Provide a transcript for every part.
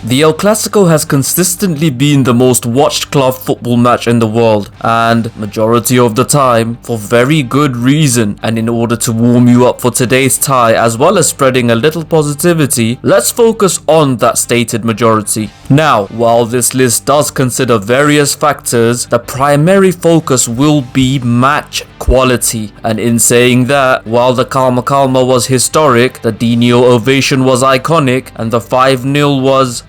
The El Clasico has consistently been the most watched club football match in the world, and majority of the time for very good reason. And in order to warm you up for today's tie as well as spreading a little positivity, let's focus on that stated majority. Now, while this list does consider various factors, the primary focus will be match quality. And in saying that, while the Calma Calma was historic, the Dino ovation was iconic, and the 5-0 was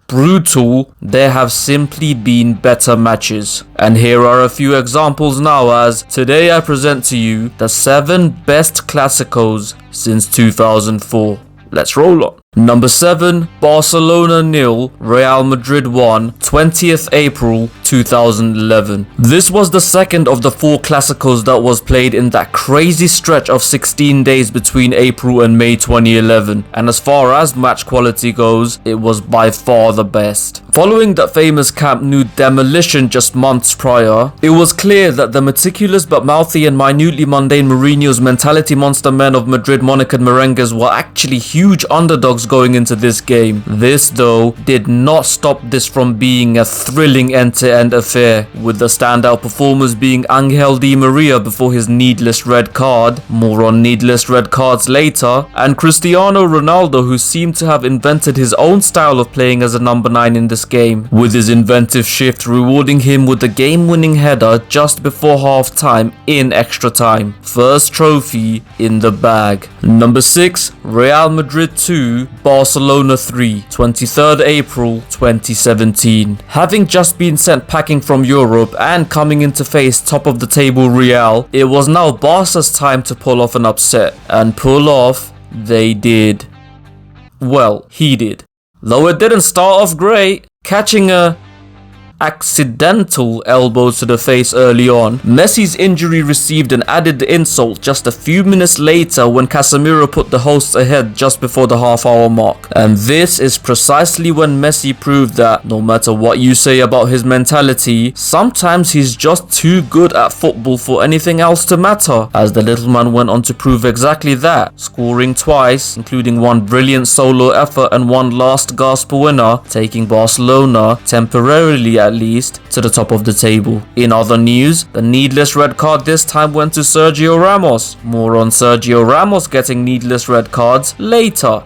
brutal, there have simply been better matches. And here are a few examples now, as today I present to you the 7 best Clásicos since 2004. Let's roll on. Number 7, Barcelona 0, Real Madrid 1, 20th April 2011. This was the second of the 4 Clásicos that was played in that crazy stretch of 16 days between April and May 2011, and as far as match quality goes, it was by far the best. Following that famous Camp Nou demolition just months prior, it was clear that the meticulous but mouthy and minutely mundane Mourinho's mentality monster men of Madrid monarched merengues were actually huge underdogs going into this game. This though did not stop this from being a thrilling end-to-end affair, with the standout performers being Angel Di Maria before his needless red card, more on needless red cards later, and Cristiano Ronaldo, who seemed to have invented his own style of playing as a number 9 in this game, with his inventive shift rewarding him with the game-winning header just before half-time in extra time. First trophy in the bag. Number 6, Real Madrid 2, Barcelona 3, 23rd April 2017. Having just been sent packing from Europe and coming in to face top of the table Real, it was now Barca's time to pull off an upset, and pull off they did. Well, he did. Though it didn't start off great, catching a accidental elbow to the face early on, Messi's injury received an added insult just a few minutes later when Casemiro put the hosts ahead just before the half-hour mark. And this is precisely when Messi proved that no matter what you say about his mentality, sometimes he's just too good at football for anything else to matter, as the little man went on to prove exactly that, scoring twice, including one brilliant solo effort and one last gasp winner, taking Barcelona temporarily at least to the top of the table. In other news, the needless red card this time went to Sergio Ramos. More on Sergio Ramos getting needless red cards later.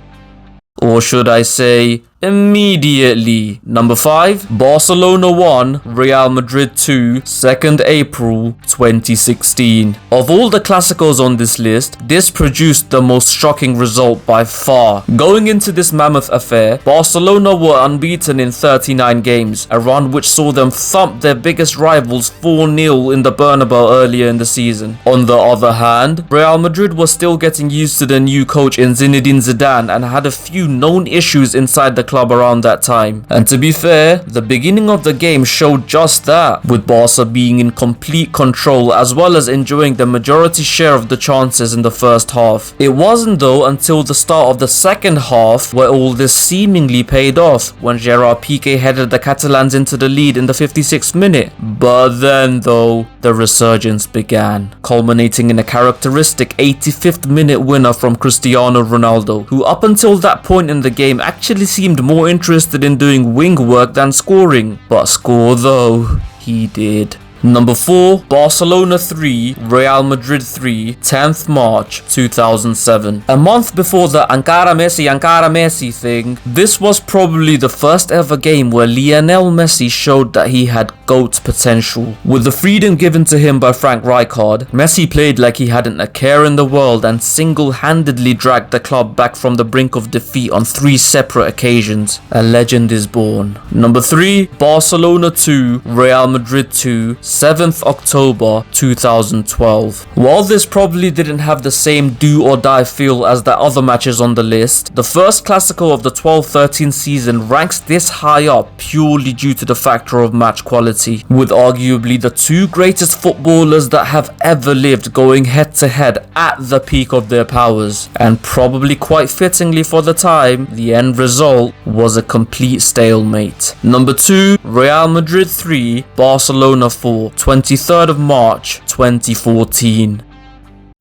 Or should I say, immediately. Number 5, Barcelona 1, Real Madrid 2, 2nd April 2016. Of all the Clásicos on this list, this produced the most shocking result by far. Going into this mammoth affair, Barcelona were unbeaten in 39 games, a run which saw them thump their biggest rivals 4-0 in the Bernabeu earlier in the season. On the other hand, Real Madrid was still getting used to the new coach in Zinedine Zidane and had a few known issues inside the club around that time. And to be fair, the beginning of the game showed just that, with Barca being in complete control as well as enjoying the majority share of the chances in the first half. It wasn't though until the start of the second half where all this seemingly paid off, when Gerard Piqué headed the Catalans into the lead in the 56th minute. But then though, the resurgence began, culminating in a characteristic 85th minute winner from Cristiano Ronaldo, who up until that point in the game actually seemed more interested in doing wing work than scoring. But score though, he did. Number 4, Barcelona 3, Real Madrid 3, 10th March 2007. A month before the Ankara Messi thing, this was probably the first ever game where Lionel Messi showed that he had GOAT potential. With the freedom given to him by Frank Rijkaard, Messi played like he hadn't a care in the world and single-handedly dragged the club back from the brink of defeat on 3 separate occasions. A legend is born. Number 3, Barcelona 2, Real Madrid 2, 7th October 2012. While this probably didn't have the same do or die feel as the other matches on the list, the first Clasico of the 12-13 season ranks this high up purely due to the factor of match quality, with arguably the 2 greatest footballers that have ever lived going head to head at the peak of their powers. And probably quite fittingly for the time, the end result was a complete stalemate. Number 2, Real Madrid 3, Barcelona 4, 23rd of March 2014.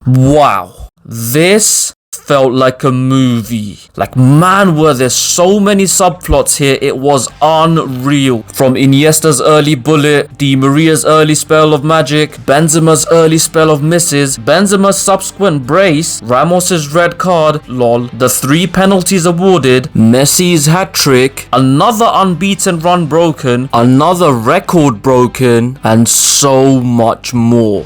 Wow. This felt like a movie. Like, man, were there so many subplots here, it was unreal. From Iniesta's early bullet, Di Maria's early spell of magic, Benzema's early spell of misses, Benzema's subsequent brace, Ramos's red card, lol, the 3 penalties awarded, Messi's hat-trick, another unbeaten run broken, another record broken, and so much more.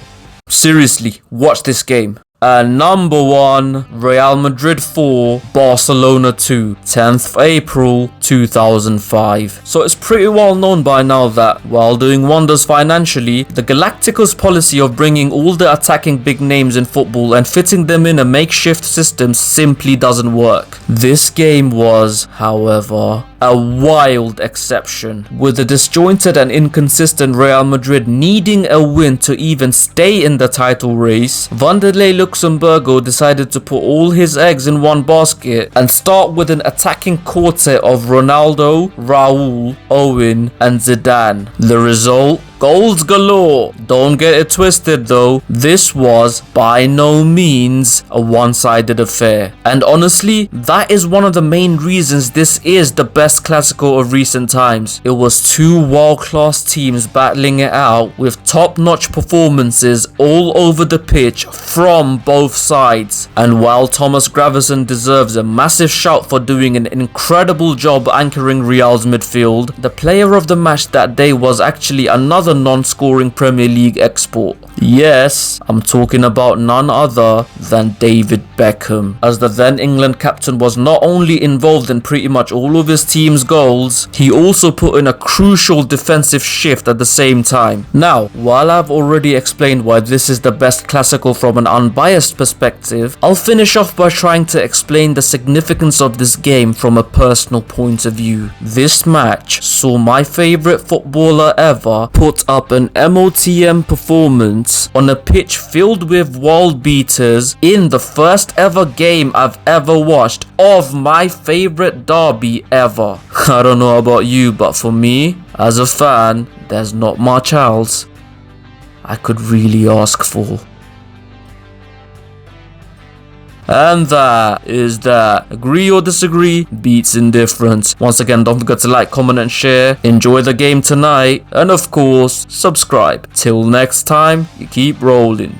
Seriously, watch this game. Number 1, Real Madrid 4, Barcelona 2, 10th April 2005. So it's pretty well known by now that, while doing wonders financially, the Galacticos' policy of bringing all the attacking big names in football and fitting them in a makeshift system simply doesn't work. This game was, however, a wild exception, with the disjointed and inconsistent Real Madrid needing a win to even stay in the title race. Vanderlei Luxemburgo decided to put all his eggs in one basket and start with an attacking quartet of Ronaldo, Raul, Owen and Zidane. The result? Goals galore. Don't get it twisted though, this was by no means a one-sided affair. And honestly, that is one of the main reasons this is the best Clasico of recent times. It was 2 world-class teams battling it out with top-notch performances all over the pitch from both sides. And while Thomas Gravesen deserves a massive shout for doing an incredible job anchoring Real's midfield, the player of the match that day was actually another non-scoring Premier League export. Yes, I'm talking about none other than David Beckham, as the then England captain was not only involved in pretty much all of his team's goals, he also put in a crucial defensive shift at the same time. Now, while I've already explained why this is the best Clasico from an unbiased perspective, I'll finish off by trying to explain the significance of this game from a personal point of view. This match saw my favourite footballer ever put up an MOTM performance on a pitch filled with world beaters in the first ever game I've ever watched of my favourite derby ever. I don't know about you, but for me, as a fan, there's not much else I could really ask for. And that is that. Agree or disagree? Beats indifference. Once again, don't forget to like, comment and share. Enjoy the game tonight. And of course, subscribe. Till next time, you keep rolling.